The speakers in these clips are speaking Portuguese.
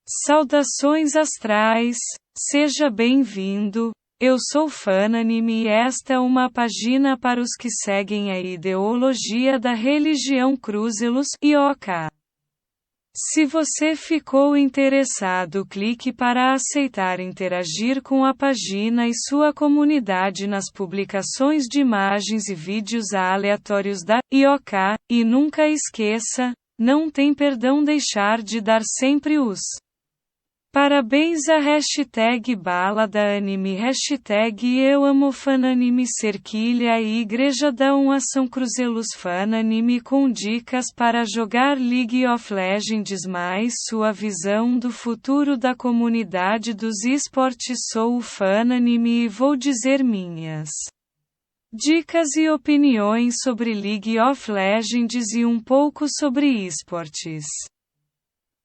Saudações astrais, seja bem-vindo. Eu sou Fananime e esta é uma página para os que seguem a ideologia da religião Cruzelos Yoka. Se você ficou interessado, clique para aceitar interagir com a página e sua comunidade nas publicações de imagens e vídeos aleatórios da Yoka, e nunca esqueça, não tem perdão deixar de dar sempre os parabéns a hashtag baladaanime hashtag eu amo Fananime cerquilha e Igreja da Ação Cruzelos Fananime com dicas para jogar League of Legends mais sua visão do futuro da comunidade dos esportes. Sou o Fananime e vou dizer minhas dicas e opiniões sobre League of Legends e um pouco sobre esportes.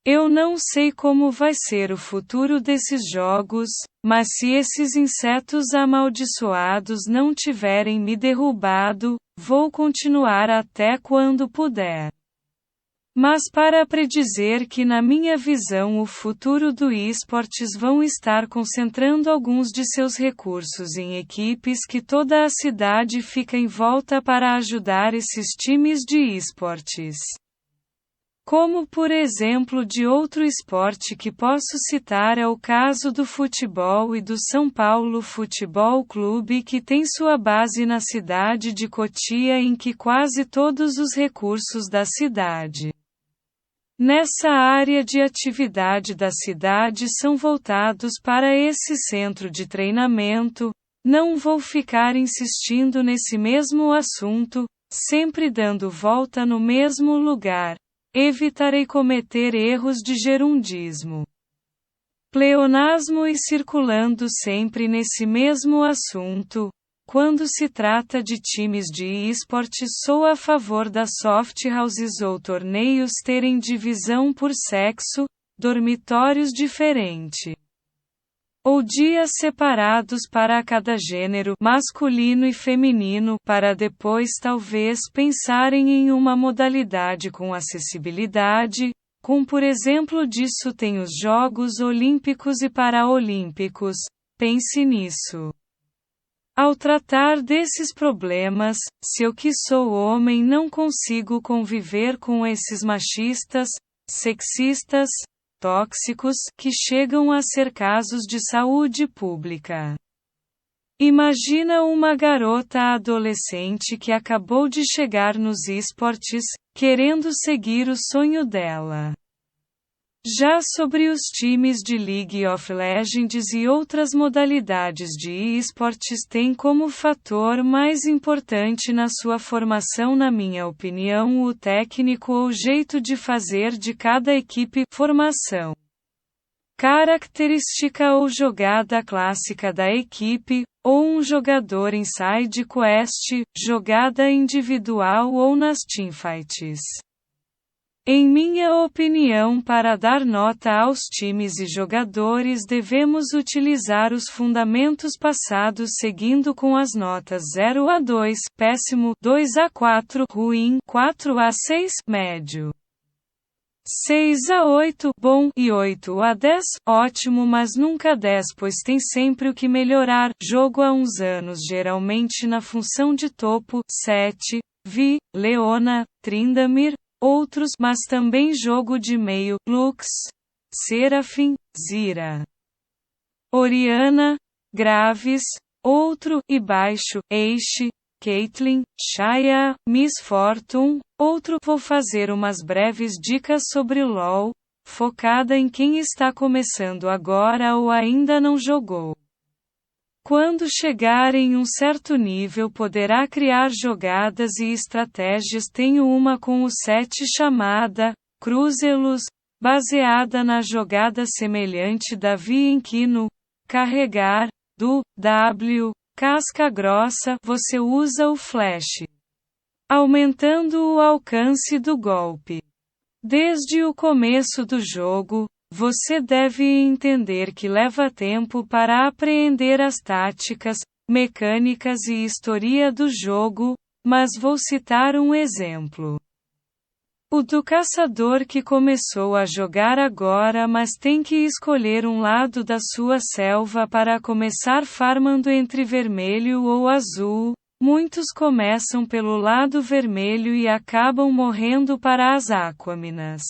Eu não sei como vai ser o futuro desses jogos, mas se esses insetos amaldiçoados não tiverem me derrubado, vou continuar até quando puder. Mas para predizer que na minha visão o futuro do esportes vão estar concentrando alguns de seus recursos em equipes que toda a cidade fica em volta para ajudar esses times de esportes. Como por exemplo de outro esporte que posso citar é o caso do futebol e do São Paulo Futebol Clube que tem sua base na cidade de Cotia em que quase todos os recursos da cidade nessa área de atividade da cidade são voltados para esse centro de treinamento. Não vou ficar insistindo nesse mesmo assunto, sempre dando volta no mesmo lugar. Evitarei cometer erros de gerundismo, pleonasmo e circulando sempre nesse mesmo assunto. Quando se trata de times de esportes, sou a favor das soft houses ou torneios terem divisão por sexo, dormitórios diferentes ou dias separados para cada gênero, masculino e feminino, para depois talvez pensarem em uma modalidade com acessibilidade, com por exemplo disso tem os Jogos Olímpicos e Paraolímpicos, pense nisso. Ao tratar desses problemas, se eu que sou homem não consigo conviver com esses machistas, sexistas, tóxicos, que chegam a ser casos de saúde pública. Imagina uma garota adolescente que acabou de chegar nos esportes, querendo seguir o sonho dela. Já sobre os times de League of Legends e outras modalidades de esportes tem como fator mais importante na sua formação na minha opinião o técnico ou jeito de fazer de cada equipe, formação, característica ou jogada clássica da equipe, ou um jogador em side quest, jogada individual ou nas teamfights. Em minha opinião, para dar nota aos times e jogadores devemos utilizar os fundamentos passados seguindo com as notas 0 a 2, péssimo, 2 a 4, ruim, 4 a 6, médio, 6 a 8, bom, e 8 a 10, ótimo mas nunca 10 pois tem sempre o que melhorar. Jogo há uns anos geralmente na função de topo, 7, Vi, Leona, Tryndamere, outros, mas também jogo de meio, Lux, Seraphine, Zyra, Orianna, Graves, outro, e baixo, Ashe, Caitlyn, Xayah, Miss Fortune, outro. Vou fazer umas breves dicas sobre LoL, focada em quem está começando agora ou ainda não jogou. Quando chegar em um certo nível poderá criar jogadas e estratégias. Tenho uma com o set chamada Cruzelos, baseada na jogada semelhante da Vi em que no carregar do W, casca grossa, você usa o flash, aumentando o alcance do golpe. Desde o começo do jogo, você deve entender que leva tempo para apreender as táticas, mecânicas e história do jogo, mas vou citar um exemplo. O do caçador que começou a jogar agora, mas tem que escolher um lado da sua selva para começar farmando entre vermelho ou azul. Muitos começam pelo lado vermelho e acabam morrendo para as Aquaminas,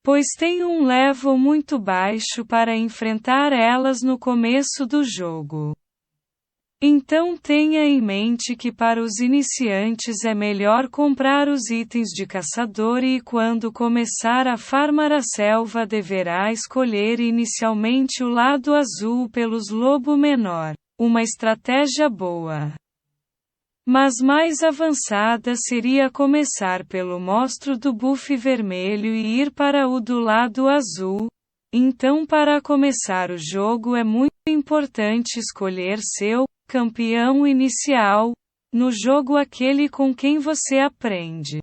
pois tem um level muito baixo para enfrentar elas no começo do jogo. Então tenha em mente que para os iniciantes é melhor comprar os itens de caçador e quando começar a farmar a selva deverá escolher inicialmente o lado azul pelos lobo menor. Uma estratégia boa, mas mais avançada seria começar pelo monstro do buff vermelho e ir para o do lado azul. Então para começar o jogo é muito importante escolher seu campeão inicial no jogo, aquele com quem você aprende,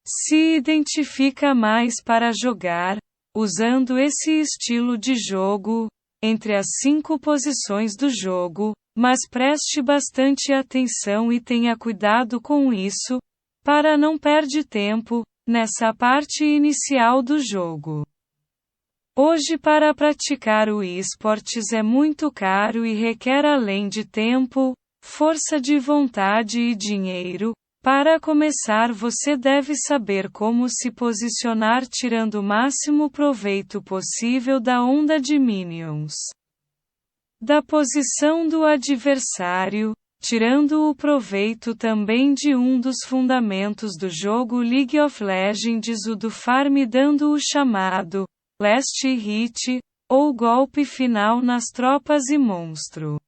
se identifica mais para jogar, usando esse estilo de jogo, entre as 5 posições do jogo, mas preste bastante atenção e tenha cuidado com isso, para não perder tempo, nessa parte inicial do jogo. Hoje para praticar o esportes é muito caro e requer além de tempo, força de vontade e dinheiro. Para começar você deve saber como se posicionar tirando o máximo proveito possível da onda de minions, da posição do adversário, tirando o proveito também de um dos fundamentos do jogo League of Legends, o do farm, dando o chamado Last Hit, ou golpe final nas tropas e monstro.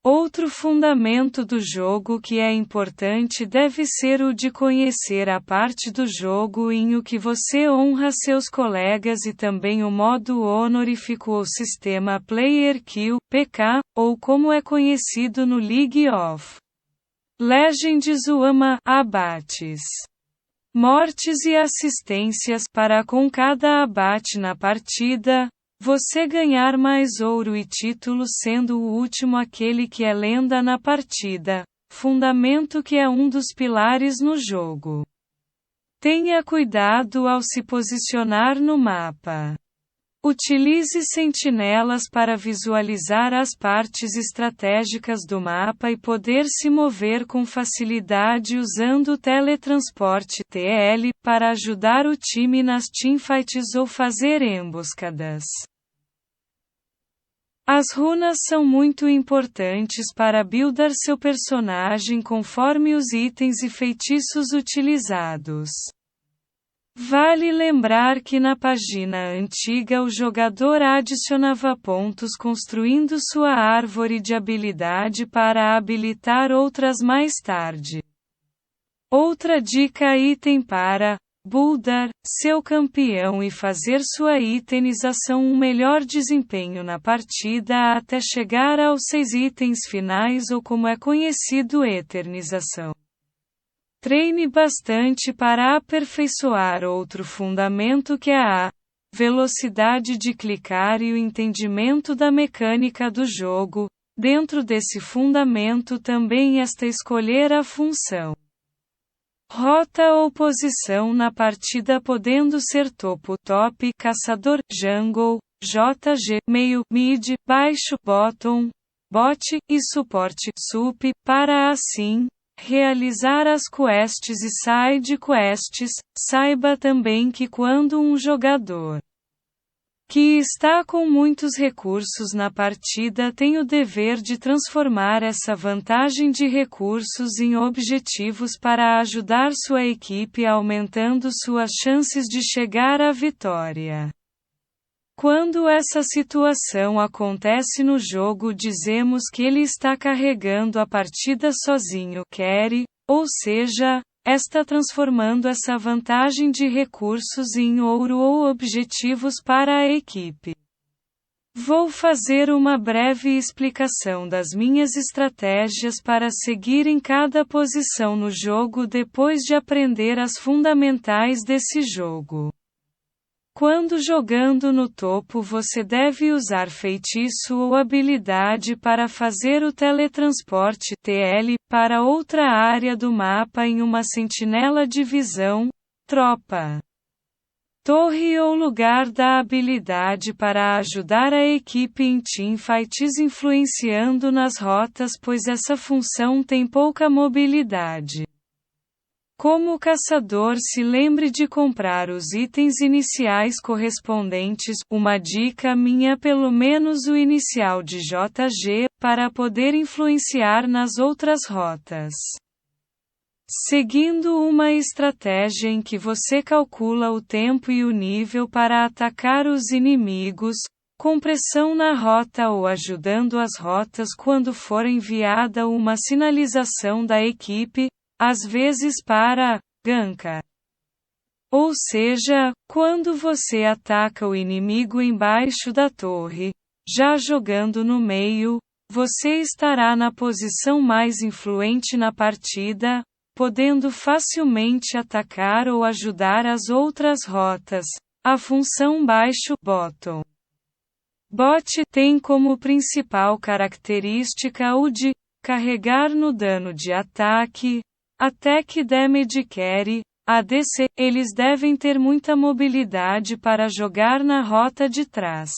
Outro fundamento do jogo que é importante deve ser o de conhecer a parte do jogo em o que você honra seus colegas e também o modo honorífico ou sistema Player Kill, PK, ou como é conhecido no League of Legends o abates, mortes e assistências para com cada abate na partida, você ganhar mais ouro e títulos, sendo o último aquele que é lenda na partida, fundamento que é um dos pilares no jogo. Tenha cuidado ao se posicionar no mapa. Utilize sentinelas para visualizar as partes estratégicas do mapa e poder se mover com facilidade usando o teletransporte TL para ajudar o time nas teamfights ou fazer emboscadas. As runas são muito importantes para buildar seu personagem conforme os itens e feitiços utilizados. Vale lembrar que na página antiga o jogador adicionava pontos construindo sua árvore de habilidade para habilitar outras mais tarde. Outra dica: item para buildar seu campeão e fazer sua itemização um melhor desempenho na partida até chegar aos 6 itens finais, ou como é conhecido, eternização. Treine bastante para aperfeiçoar outro fundamento que é a velocidade de clicar e o entendimento da mecânica do jogo. Dentro desse fundamento também está escolher a função rota ou posição na partida, podendo ser topo, top, caçador, jungle, JG, meio, mid, baixo, bottom, bot, e suporte, sup, para assim realizar as quests e side quests. Saiba também que quando um jogador que está com muitos recursos na partida tem o dever de transformar essa vantagem de recursos em objetivos para ajudar sua equipe, aumentando suas chances de chegar à vitória. Quando essa situação acontece no jogo, dizemos que ele está carregando a partida sozinho, carry, ou seja, está transformando essa vantagem de recursos em ouro ou objetivos para a equipe. Vou fazer uma breve explicação das minhas estratégias para seguir em cada posição no jogo depois de aprender as fundamentais desse jogo. Quando jogando no topo você deve usar feitiço ou habilidade para fazer o teletransporte TL para outra área do mapa em uma sentinela de visão, tropa, torre ou lugar da habilidade para ajudar a equipe em teamfights influenciando nas rotas, pois essa função tem pouca mobilidade. Como caçador, se lembre de comprar os itens iniciais correspondentes, uma dica minha, pelo menos o inicial de JG, para poder influenciar nas outras rotas. Seguindo uma estratégia em que você calcula o tempo e o nível para atacar os inimigos, com pressão na rota ou ajudando as rotas quando for enviada uma sinalização da equipe, às vezes para ganka. Ou seja, quando você ataca o inimigo embaixo da torre, já jogando no meio, você estará na posição mais influente na partida, podendo facilmente atacar ou ajudar as outras rotas. A função baixo bottom bot tem como principal característica o de carregar no dano de ataque, Attack Damage Carry, ADC. Eles devem ter muita mobilidade para jogar na rota de trás,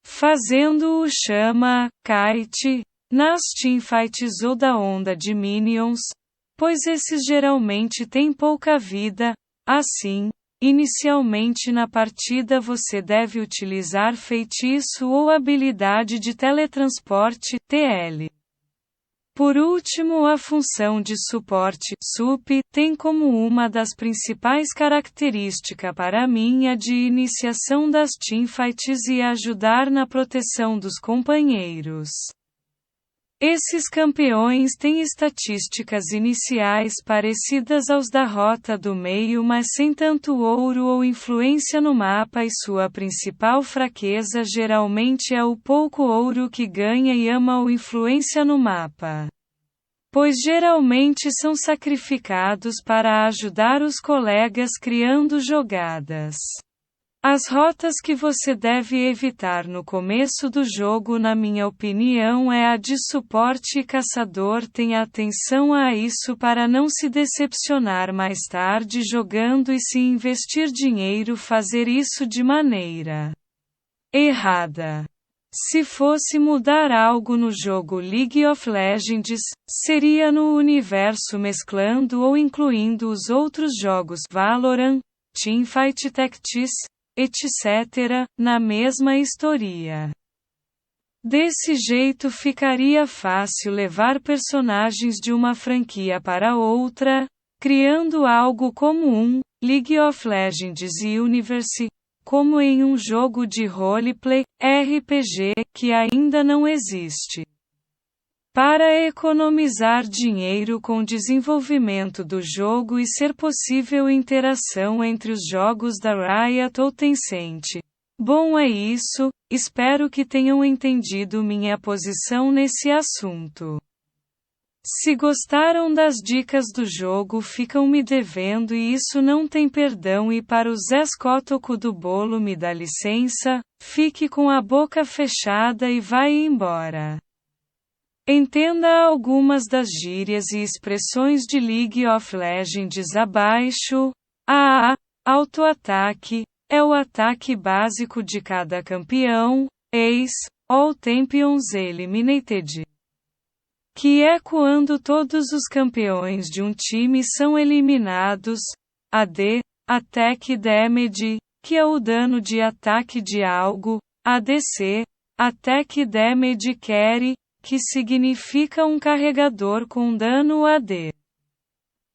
fazendo o chama kite nas teamfights ou da onda de minions, pois esses geralmente têm pouca vida. Assim, inicialmente na partida você deve utilizar feitiço ou habilidade de teletransporte TL. Por último, a função de suporte (sup) tem como uma das principais características para mim a de iniciação das teamfights e ajudar na proteção dos companheiros. Esses campeões têm estatísticas iniciais parecidas aos da rota do meio, mas sem tanto ouro ou influência no mapa, e sua principal fraqueza geralmente é o pouco ouro que ganha e ama ou influência no mapa, pois geralmente são sacrificados para ajudar os colegas criando jogadas. As rotas que você deve evitar no começo do jogo, na minha opinião, é a de suporte e caçador. Tenha atenção a isso para não se decepcionar mais tarde jogando e, se investir dinheiro, fazer isso de maneira errada. Se fosse mudar algo no jogo League of Legends, seria no universo mesclando ou incluindo os outros jogos Valorant, Teamfight Tactics, etc., na mesma história. Desse jeito ficaria fácil levar personagens de uma franquia para outra, criando algo como um League of Legends Universe, como em um jogo de roleplay, RPG, que ainda não existe. Para economizar dinheiro com o desenvolvimento do jogo e ser possível interação entre os jogos da Riot ou Tencent. Bom, é isso, espero que tenham entendido minha posição nesse assunto. Se gostaram das dicas do jogo, ficam me devendo e isso não tem perdão, e para o Zé Scótoco do bolo me dá licença, fique com a boca fechada e vai embora. Entenda algumas das gírias e expressões de League of Legends abaixo. Auto-ataque é o ataque básico de cada campeão. Ace, All Champions Eliminated, que é quando todos os campeões de um time são eliminados. AD, Attack Damage, que é o dano de ataque de algo. ADC, Attack Damage Carry, que significa um carregador com dano AD.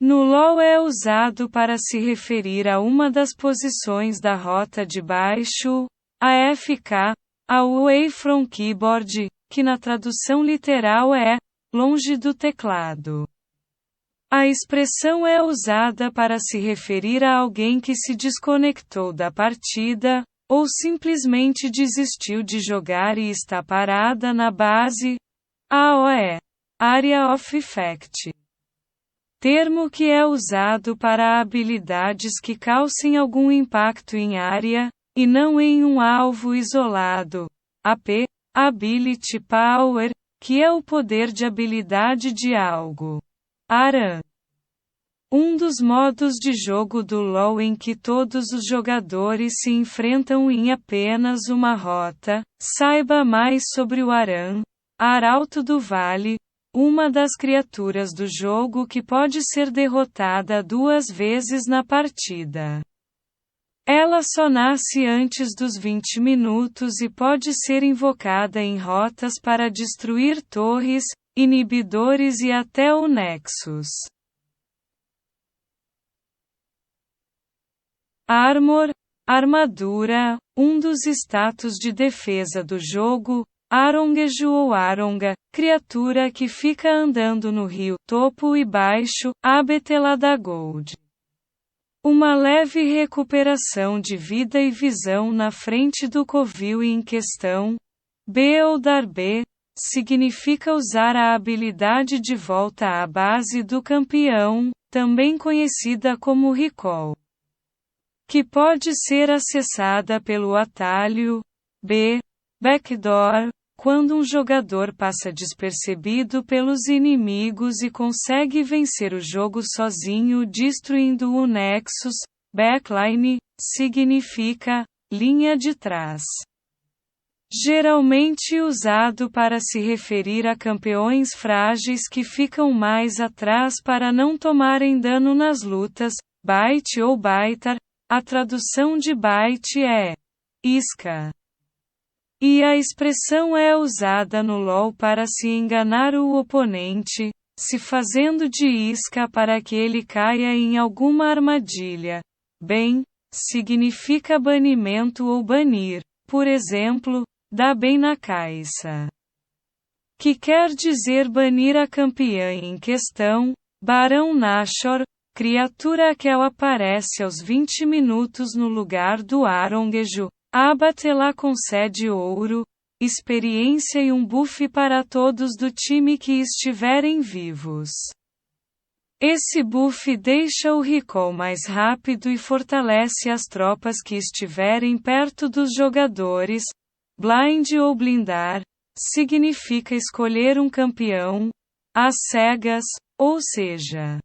No LoL é usado para se referir a uma das posições da rota de baixo, AFK, Away from Keyboard, que na tradução literal é longe do teclado. A expressão é usada para se referir a alguém que se desconectou da partida, ou simplesmente desistiu de jogar e está parada na base, AOE, Area of Effect. termo que é usado para habilidades que causem algum impacto em área, e não em um alvo isolado. AP, Ability Power, que é o poder de habilidade de algo. ARAM. Um dos modos de jogo do LoL em que todos os jogadores se enfrentam em apenas uma rota. Saiba mais sobre o ARAM, Arauto do Vale, uma das criaturas do jogo que pode ser derrotada 2 vezes na partida. Ela só nasce antes dos 20 minutos e pode ser invocada em rotas para destruir torres, inibidores e até o Nexus. Armor, armadura, um dos status de defesa do jogo. Arongeju ou Aronga, criatura que fica andando no rio, topo e baixo, Abelada Gold. Uma leve recuperação de vida e visão na frente do covil em questão. B ou dar B, significa usar a habilidade de volta à base do campeão, também conhecida como recall, que pode ser acessada pelo atalho B, backdoor, quando um jogador passa despercebido pelos inimigos e consegue vencer o jogo sozinho destruindo o Nexus. Backline, significa linha de trás. Geralmente usado para se referir a campeões frágeis que ficam mais atrás para não tomarem dano nas lutas. Bait ou baitar, a tradução de bait é isca. E a expressão é usada no LoL para se enganar o oponente, se fazendo de isca para que ele caia em alguma armadilha. Bem, significa banimento ou banir, por exemplo, dá bem na caixa. Que quer dizer banir a campeã em questão. Barão Nashor, criatura que aparece aos 20 minutos no lugar do Arongeju. Abatelá concede ouro, experiência e um buff para todos do time que estiverem vivos. Esse buff deixa o recall mais rápido e fortalece as tropas que estiverem perto dos jogadores. Blind ou blindar, significa escolher um campeão, às cegas, ou seja,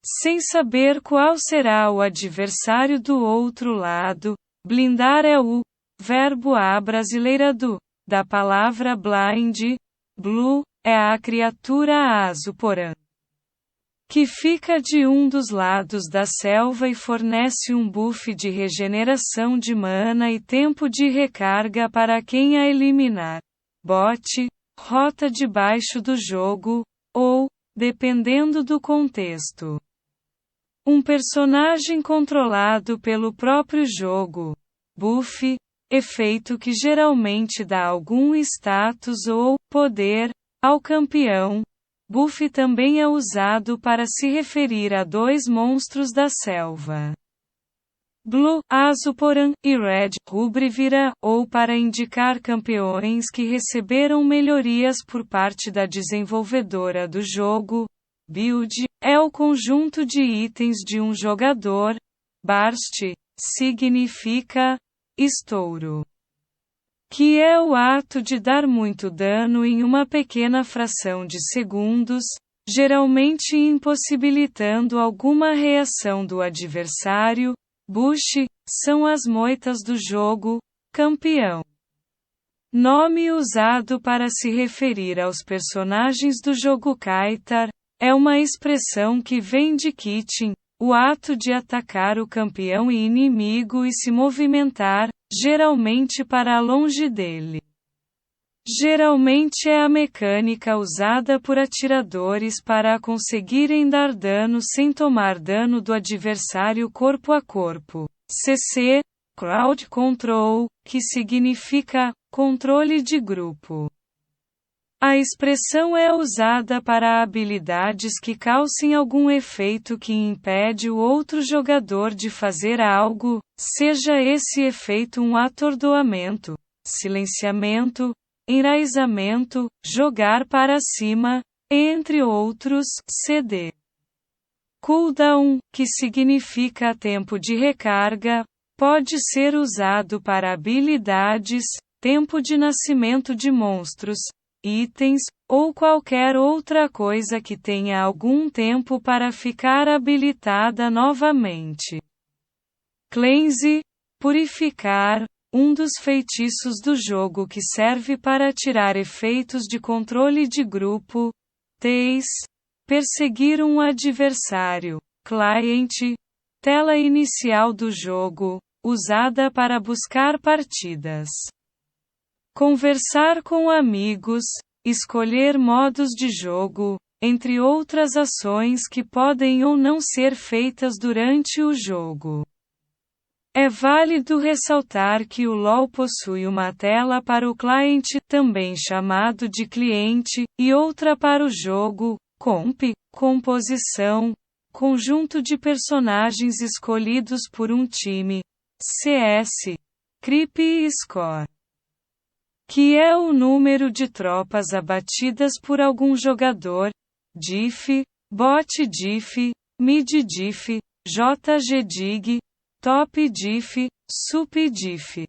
sem saber qual será o adversário do outro lado. Blindar é o verbo abrasileirado da palavra blind. Blue é a criatura Azuporã, que fica de um dos lados da selva e fornece um buff de regeneração de mana e tempo de recarga para quem a eliminar. Bot, rota debaixo do jogo, ou, dependendo do contexto, um personagem controlado pelo próprio jogo. Buff, efeito que geralmente dá algum status ou poder ao campeão. Buff também é usado para se referir a 2 monstros da selva. Blue, Azuporã, e Red, Rúbrivira, ou para indicar campeões que receberam melhorias por parte da desenvolvedora do jogo. Build é o conjunto de itens de um jogador. Burst significa estouro, que é o ato de dar muito dano em uma pequena fração de segundos, geralmente impossibilitando alguma reação do adversário. Bush são as moitas do jogo. Campeão, nome usado para se referir aos personagens do jogo Kaitar. É uma expressão que vem de kitchen, o ato de atacar o campeão e inimigo e se movimentar, geralmente para longe dele. Geralmente é a mecânica usada por atiradores para conseguirem dar dano sem tomar dano do adversário corpo a corpo. CC, Crowd Control, que significa controle de grupo. A expressão é usada para habilidades que causem algum efeito que impede o outro jogador de fazer algo, seja esse efeito um atordoamento, silenciamento, enraizamento, jogar para cima, entre outros. CD. Cooldown, que significa tempo de recarga, pode ser usado para habilidades, tempo de nascimento de monstros, itens, ou qualquer outra coisa que tenha algum tempo para ficar habilitada novamente. Cleanse, purificar, um dos feitiços do jogo que serve para tirar efeitos de controle de grupo. Tease, perseguir um adversário. Client, tela inicial do jogo, usada para buscar partidas. Conversar com amigos, escolher modos de jogo, entre outras ações que podem ou não ser feitas durante o jogo. É válido ressaltar que o LoL possui uma tela para o cliente, também chamado de cliente, e outra para o jogo, comp, composição, conjunto de personagens escolhidos por um time, CS, creep e score, que é o número de tropas abatidas por algum jogador, diff, bot diff, mid diff, JG dig, top diff, sup diff.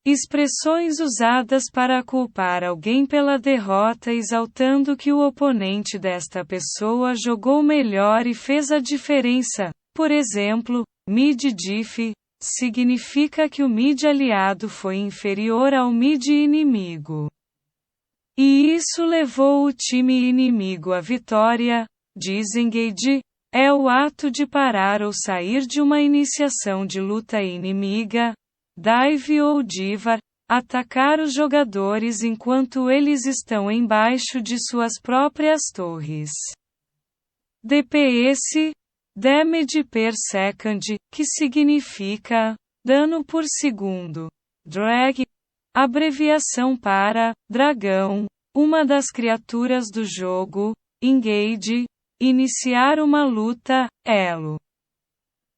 Expressões usadas para culpar alguém pela derrota exaltando que o oponente desta pessoa jogou melhor e fez a diferença. Por exemplo, mid diff, significa que o mid aliado foi inferior ao mid inimigo. E isso levou o time inimigo à vitória. Disengage é o ato de parar ou sair de uma iniciação de luta inimiga. Dive ou divar, atacar os jogadores enquanto eles estão embaixo de suas próprias torres. DPS, Damage per Second, que significa dano por segundo. Drag, abreviação para dragão, uma das criaturas do jogo. Engage, iniciar uma luta, elo.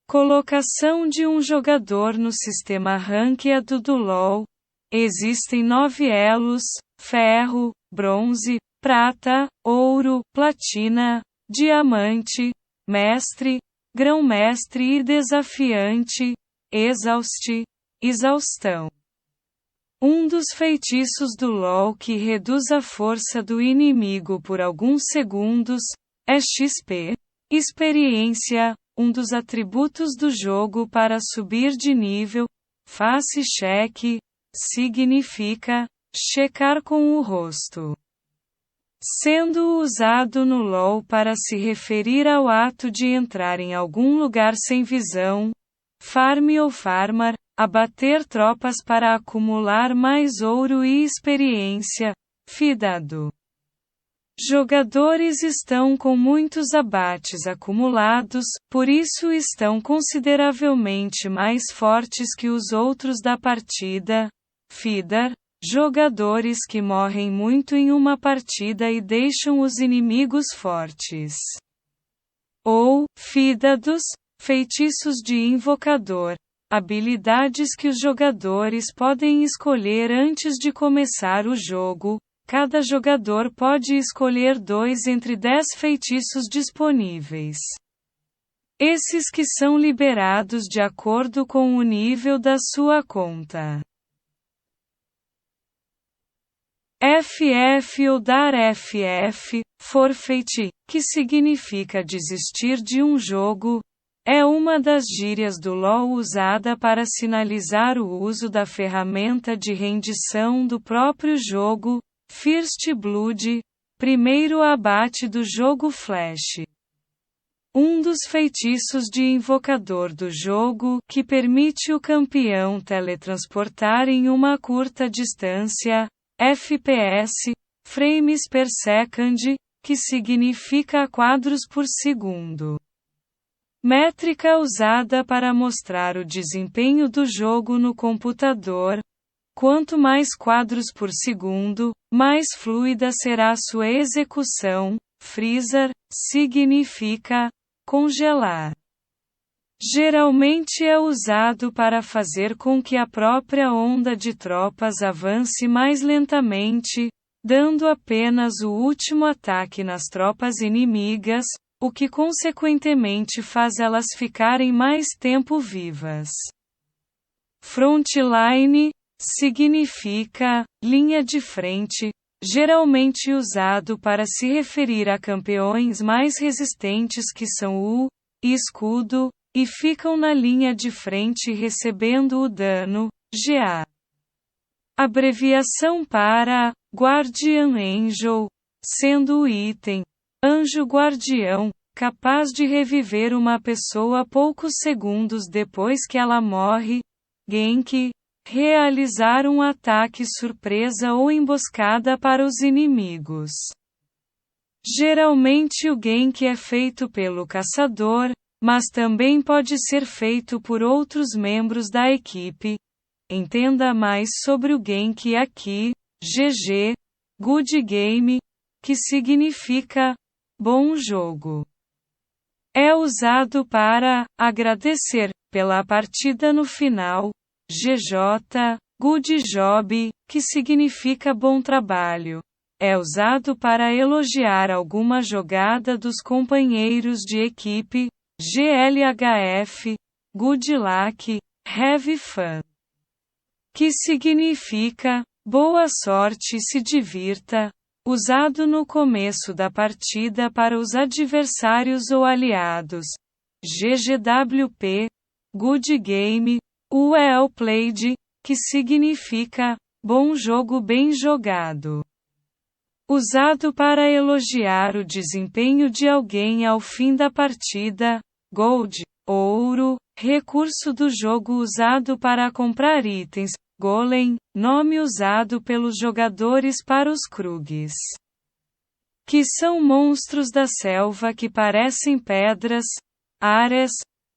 Colocação de um jogador no sistema Ranked do LoL. Existem 9 elos: ferro, bronze, prata, ouro, platina, diamante, mestre, grão-mestre e desafiante, exaustão. Um dos feitiços do LoL que reduz a força do inimigo por alguns segundos é XP, experiência, um dos atributos do jogo para subir de nível. Face check, significa checar com o rosto, sendo usado no LoL para se referir ao ato de entrar em algum lugar sem visão. Farm ou farmar, abater tropas para acumular mais ouro e experiência. Fidado. Jogadores estão com muitos abates acumulados, por isso estão consideravelmente mais fortes que os outros da partida. Feeder, jogadores que morrem muito em uma partida e deixam os inimigos fortes. Ou, fidados, feitiços de invocador, habilidades que os jogadores podem escolher antes de começar o jogo. Cada jogador pode escolher 2 entre 10 feitiços disponíveis. Esses que são liberados de acordo com o nível da sua conta. FF ou dar FF, forfeit, que significa desistir de um jogo, é uma das gírias do LoL usada para sinalizar o uso da ferramenta de rendição do próprio jogo. First Blood, primeiro abate do jogo Flash. Um dos feitiços de invocador do jogo, que permite o campeão teletransportar em uma curta distância, FPS, frames per second, que significa quadros por segundo. Métrica usada para mostrar o desempenho do jogo no computador. Quanto mais quadros por segundo, mais fluida será sua execução. Freezer, significa congelar. Geralmente é usado para fazer com que a própria onda de tropas avance mais lentamente, dando apenas o último ataque nas tropas inimigas, o que consequentemente faz elas ficarem mais tempo vivas. Frontline significa linha de frente, geralmente usado para se referir a campeões mais resistentes que são o escudo, e ficam na linha de frente recebendo o dano, GA. Abreviação para Guardian Angel, sendo o item Anjo Guardião, capaz de reviver uma pessoa poucos segundos depois que ela morre, Genki, realizar um ataque surpresa ou emboscada para os inimigos. Geralmente o Genki é feito pelo caçador, mas também pode ser feito por outros membros da equipe. Entenda mais sobre o Genki aqui, GG, Good Game, que significa bom jogo. É usado para agradecer pela partida no final, GJ, Good Job, que significa bom trabalho. É usado para elogiar alguma jogada dos companheiros de equipe, GLHF, Good Luck, Have Fun. Que significa boa sorte e se divirta. Usado no começo da partida para os adversários ou aliados. GGWP, Good Game, Well Played, que significa bom jogo bem jogado. Usado para elogiar o desempenho de alguém ao fim da partida. Gold, ouro, recurso do jogo usado para comprar itens. Golem, nome usado pelos jogadores para os Krugs, que são monstros da selva que parecem pedras. Ares,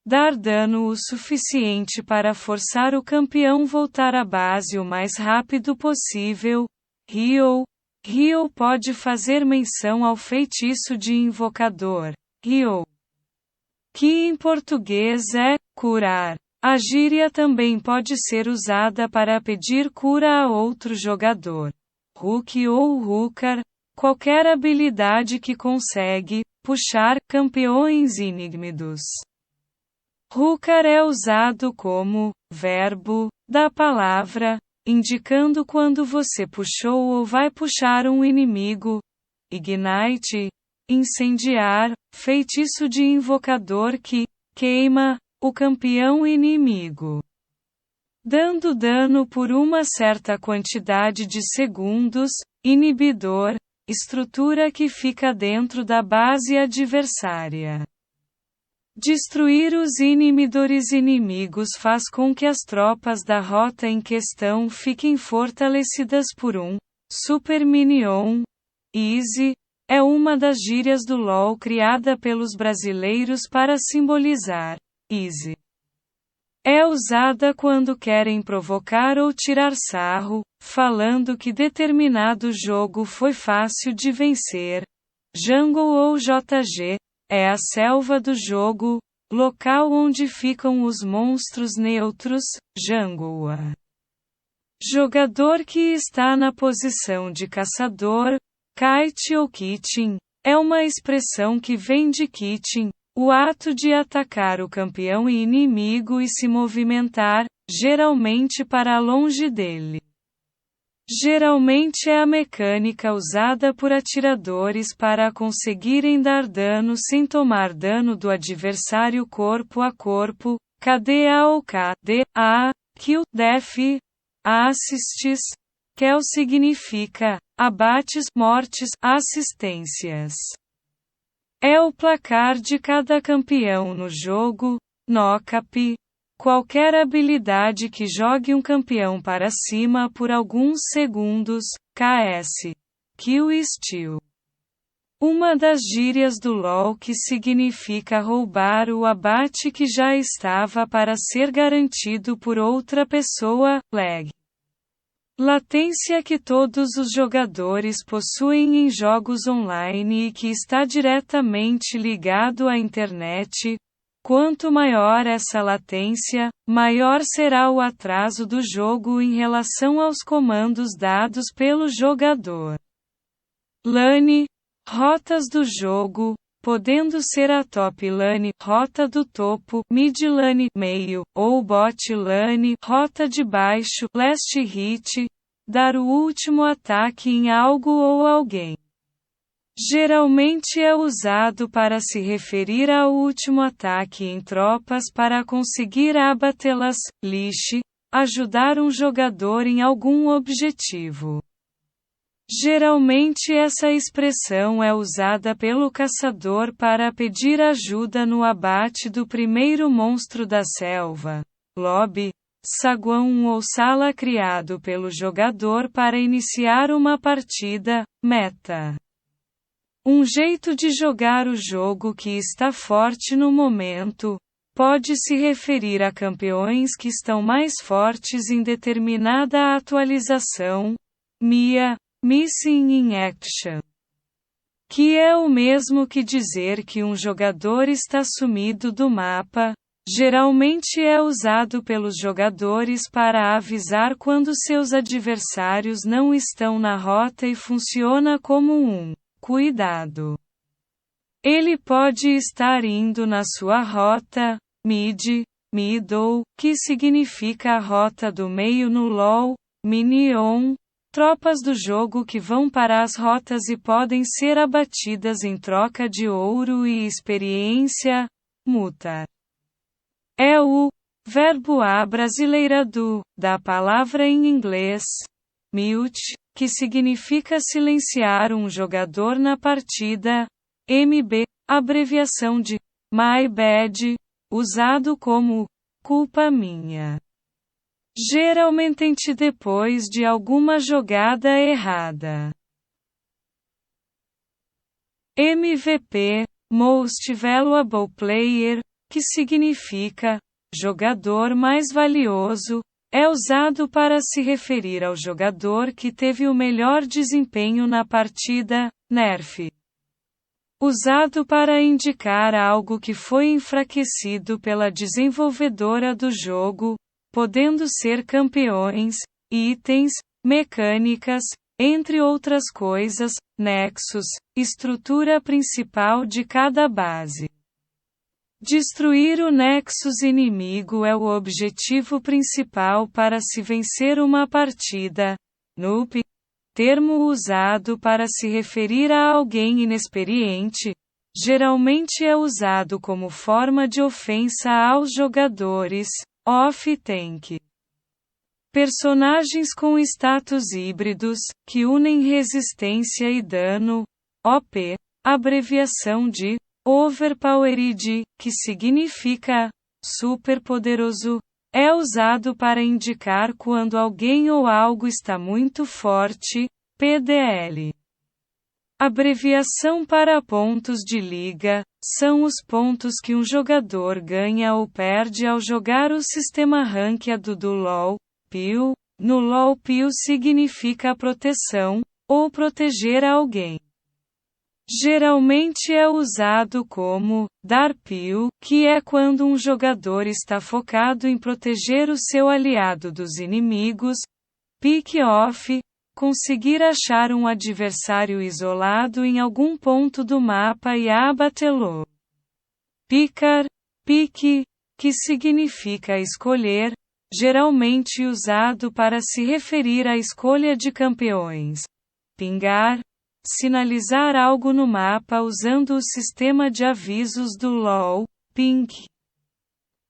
dar dano o suficiente para forçar o campeão voltar à base o mais rápido possível. Heal pode fazer menção ao feitiço de invocador, Heal, que em português é curar. A gíria também pode ser usada para pedir cura a outro jogador. Hook ou Hooker, qualquer habilidade que consegue puxar campeões inimidos. Hooker é usado como verbo da palavra, indicando quando você puxou ou vai puxar um inimigo. Ignite, incendiar, feitiço de invocador que queima o campeão inimigo, dando dano por uma certa quantidade de segundos. Inibidor, estrutura que fica dentro da base adversária. Destruir os inibidores inimigos faz com que as tropas da rota em questão fiquem fortalecidas por um Super Minion. Easy é uma das gírias do LoL criada pelos brasileiros para simbolizar easy. É usada quando querem provocar ou tirar sarro, falando que determinado jogo foi fácil de vencer. Jungle ou JG é a selva do jogo, local onde ficam os monstros neutros. Jungle. Jogador que está na posição de caçador. Kite ou Kitchen é uma expressão que vem de kitchen, o ato de atacar o campeão inimigo e se movimentar, geralmente para longe dele. Geralmente é a mecânica usada por atiradores para conseguirem dar dano sem tomar dano do adversário corpo a corpo. KDA ou KDA, Kill Death, Assists, Kill significa abates, mortes, assistências. É o placar de cada campeão no jogo. Knock-up, qualquer habilidade que jogue um campeão para cima por alguns segundos. KS, Kill Steal. Uma das gírias do LoL que significa roubar o abate que já estava para ser garantido por outra pessoa. Lag. Latência que todos os jogadores possuem em jogos online e que está diretamente ligado à internet. Quanto maior essa latência, maior será o atraso do jogo em relação aos comandos dados pelo jogador. LAN, rotas do jogo, podendo ser a top lane, rota do topo, mid lane, meio, ou bot lane, rota de baixo, last hit, dar o último ataque em algo ou alguém. Geralmente é usado para se referir ao último ataque em tropas para conseguir abatê-las, lixe, ajudar um jogador em algum objetivo. Geralmente essa expressão é usada pelo caçador para pedir ajuda no abate do primeiro monstro da selva, lobby, saguão ou sala criado pelo jogador para iniciar uma partida, meta. Um jeito de jogar o jogo que está forte no momento, pode se referir a campeões que estão mais fortes em determinada atualização, MIA, Missing in Action. Que é o mesmo que dizer que um jogador está sumido do mapa, geralmente é usado pelos jogadores para avisar quando seus adversários não estão na rota e funciona como um cuidado. Ele pode estar indo na sua rota, middle, que significa a rota do meio no LoL, minion, tropas do jogo que vão para as rotas e podem ser abatidas em troca de ouro e experiência, muta. É o verbo abrasileirado da palavra em inglês, mute, que significa silenciar um jogador na partida, MB, abreviação de my bad, usado como culpa minha. Geralmente depois de alguma jogada errada. MVP, Most Valuable Player, que significa jogador mais valioso, é usado para se referir ao jogador que teve o melhor desempenho na partida, nerf. Usado para indicar algo que foi enfraquecido pela desenvolvedora do jogo, podendo ser campeões, itens, mecânicas, entre outras coisas, nexus, estrutura principal de cada base. Destruir o nexus inimigo é o objetivo principal para se vencer uma partida, noob, termo usado para se referir a alguém inexperiente, geralmente é usado como forma de ofensa aos jogadores. Off-tank. Personagens com status híbridos, que unem resistência e dano, OP, abreviação de Overpowered, que significa superpoderoso, é usado para indicar quando alguém ou algo está muito forte, PDL. Abreviação para pontos de liga, são os pontos que um jogador ganha ou perde ao jogar o sistema ranqueado do LoL, PIL. No LoL, PIL significa proteção, ou proteger alguém. Geralmente é usado como dar PIL, que é quando um jogador está focado em proteger o seu aliado dos inimigos, pick off, conseguir achar um adversário isolado em algum ponto do mapa e abatê-lo. Picar, pique, que significa escolher, geralmente usado para se referir à escolha de campeões. Pingar, sinalizar algo no mapa usando o sistema de avisos do LoL, ping.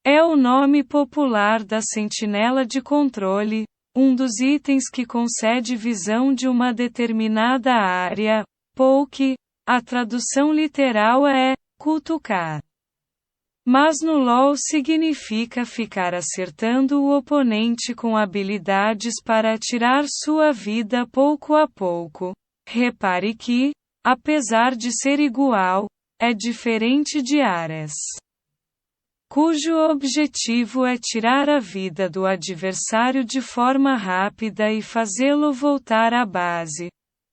É o nome popular da sentinela de controle, um dos itens que concede visão de uma determinada área, poke, a tradução literal é cutucar. Mas no LoL significa ficar acertando o oponente com habilidades para tirar sua vida pouco a pouco. Repare que, apesar de ser igual, é diferente de Ares, cujo objetivo é tirar a vida do adversário de forma rápida e fazê-lo voltar à base.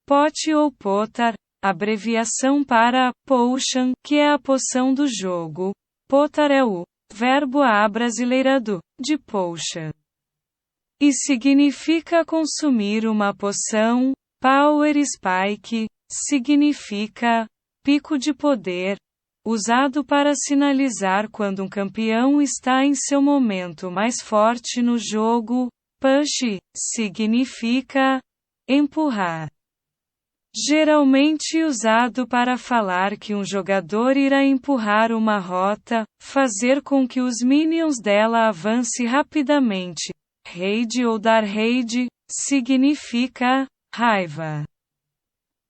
Pot ou Potar, abreviação para Potion, que é a poção do jogo. Potar é o verbo abrasileirado de Potion. E significa consumir uma poção. Power Spike significa pico de poder, usado para sinalizar quando um campeão está em seu momento mais forte no jogo. Push significa empurrar. Geralmente usado para falar que um jogador irá empurrar uma rota, fazer com que os minions dela avance rapidamente. Raid ou dar raid significa raiva.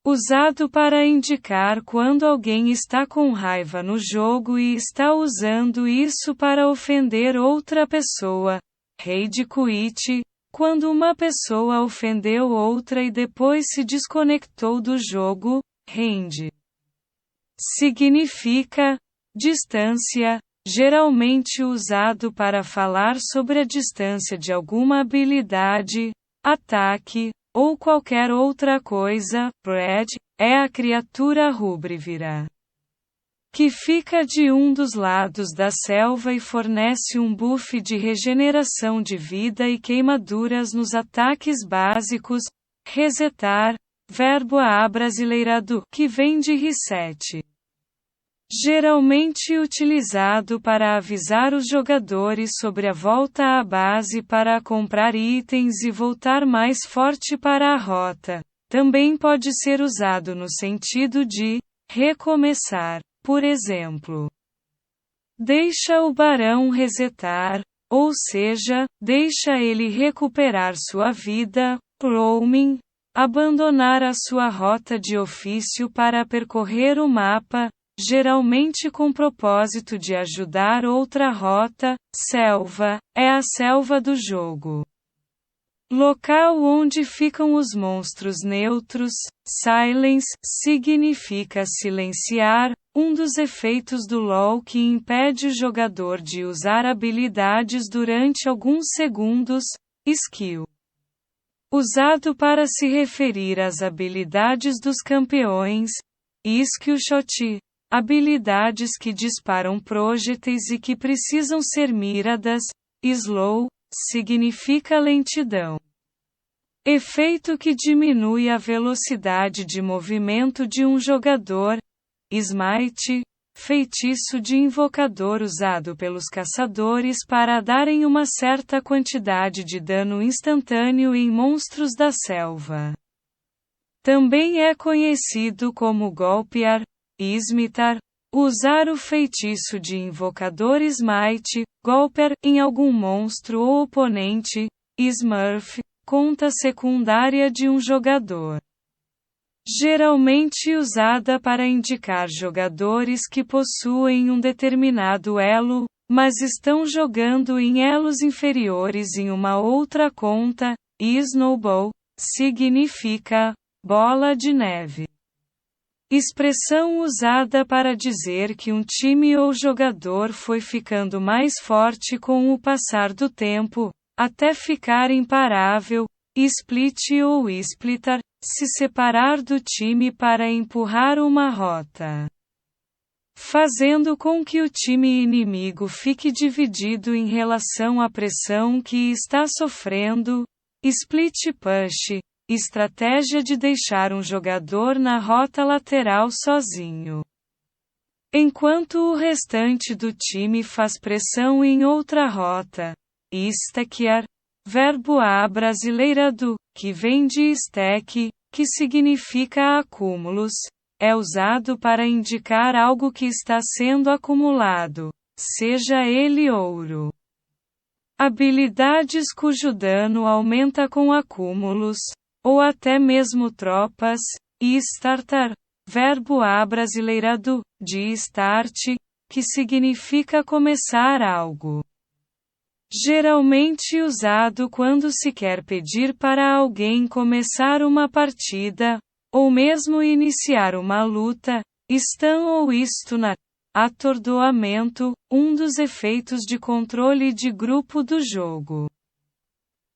Usado para indicar quando alguém está com raiva no jogo e está usando isso para ofender outra pessoa. Raid quit, quando uma pessoa ofendeu outra e depois se desconectou do jogo. Range significa distância, geralmente usado para falar sobre a distância de alguma habilidade, ataque, ou qualquer outra coisa. Brad é a criatura rúbrivira que fica de um dos lados da selva e fornece um buff de regeneração de vida e queimaduras nos ataques básicos. Resetar, verbo abrasileirado, que vem de reset. Geralmente utilizado para avisar os jogadores sobre a volta à base para comprar itens e voltar mais forte para a rota. Também pode ser usado no sentido de recomeçar. Por exemplo, deixa o barão resetar, ou seja, deixa ele recuperar sua vida. Roaming, abandonar a sua rota de ofício para percorrer o mapa, geralmente com propósito de ajudar outra rota. Selva é a selva do jogo. Local onde ficam os monstros neutros. Silence significa silenciar, um dos efeitos do LoL que impede o jogador de usar habilidades durante alguns segundos. Skill usado para se referir às habilidades dos campeões. Skillshot habilidades que disparam projéteis e que precisam ser miradas. Slow significa lentidão. Efeito que diminui a velocidade de movimento de um jogador. Smite, feitiço de invocador usado pelos caçadores para darem uma certa quantidade de dano instantâneo em monstros da selva. Também é conhecido como golpear, smitar, usar o feitiço de invocador Smite, golpear, em algum monstro ou oponente. Smurf, conta secundária de um jogador. Geralmente usada para indicar jogadores que possuem um determinado elo, mas estão jogando em elos inferiores em uma outra conta. Snowball significa bola de neve. Expressão usada para dizer que um time ou jogador foi ficando mais forte com o passar do tempo, até ficar imparável. Split ou splitter, se separar do time para empurrar uma rota, fazendo com que o time inimigo fique dividido em relação à pressão que está sofrendo. Split push, estratégia de deixar um jogador na rota lateral sozinho, enquanto o restante do time faz pressão em outra rota. Stackear, verbo abrasileirado, que vem de stack, que significa acúmulos, é usado para indicar algo que está sendo acumulado, seja ele ouro. Habilidades cujo dano aumenta com acúmulos, ou até mesmo tropas. E startar, verbo abrasileirado, de start, que significa começar algo. Geralmente usado quando se quer pedir para alguém começar uma partida, ou mesmo iniciar uma luta. Stun ou stun, atordoamento, um dos efeitos de controle de grupo do jogo.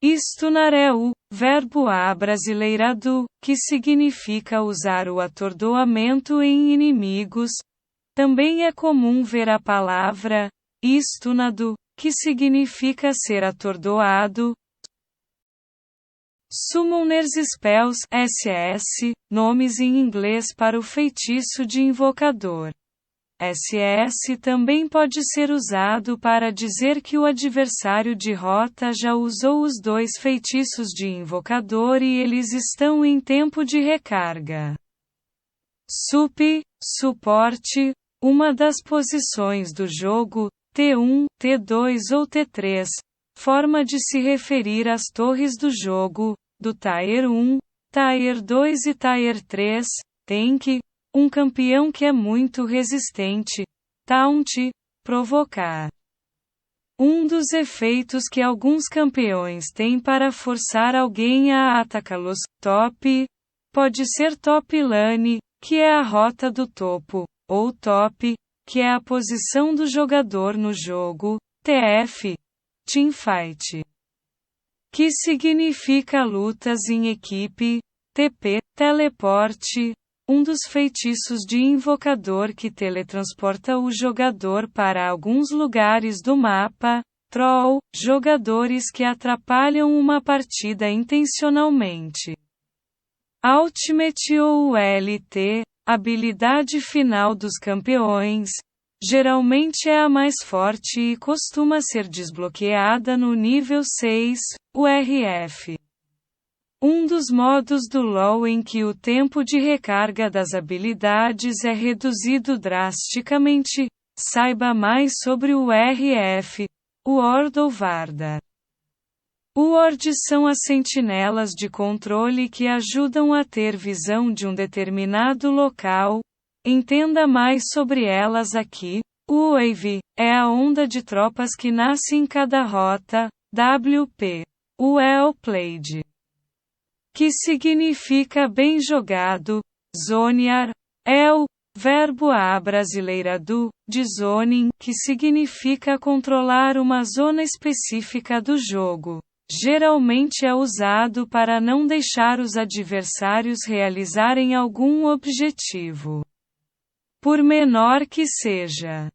Stunar é o verbo abrasileirado, que significa usar o atordoamento em inimigos. Também é comum ver a palavra stunado, que significa ser atordoado. Summoners Spells SS, nomes em inglês para o feitiço de invocador. SS também pode ser usado para dizer que o adversário de rota já usou os 2 feitiços de invocador e eles estão em tempo de recarga. Sup, suporte, uma das posições do jogo, T1, T2 ou T3, forma de se referir às torres do jogo, do Tier 1, Tier 2 e Tier 3, Tank, um campeão que é muito resistente, Taunt, provocar. Um dos efeitos que alguns campeões têm para forçar alguém a atacá-los, Top, pode ser Top Lane, que é a rota do topo, ou Top, que é a posição do jogador no jogo, TF, Teamfight, que significa lutas em equipe, TP, teleporte, um dos feitiços de invocador que teletransporta o jogador para alguns lugares do mapa, Troll, jogadores que atrapalham uma partida intencionalmente. Ultimate ou ULT, habilidade final dos campeões, geralmente é a mais forte e costuma ser desbloqueada no nível 6, URF. Um dos modos do LoL em que o tempo de recarga das habilidades é reduzido drasticamente. Saiba mais sobre o URF, Ward ou Varda. Wards são as sentinelas de controle que ajudam a ter visão de um determinado local. Entenda mais sobre elas aqui. O Wave é a onda de tropas que nasce em cada rota, WP. Well played, que significa bem jogado. Zonear é o verbo abrasileirado de zoning, que significa controlar uma zona específica do jogo. Geralmente é usado para não deixar os adversários realizarem algum objetivo, por menor que seja.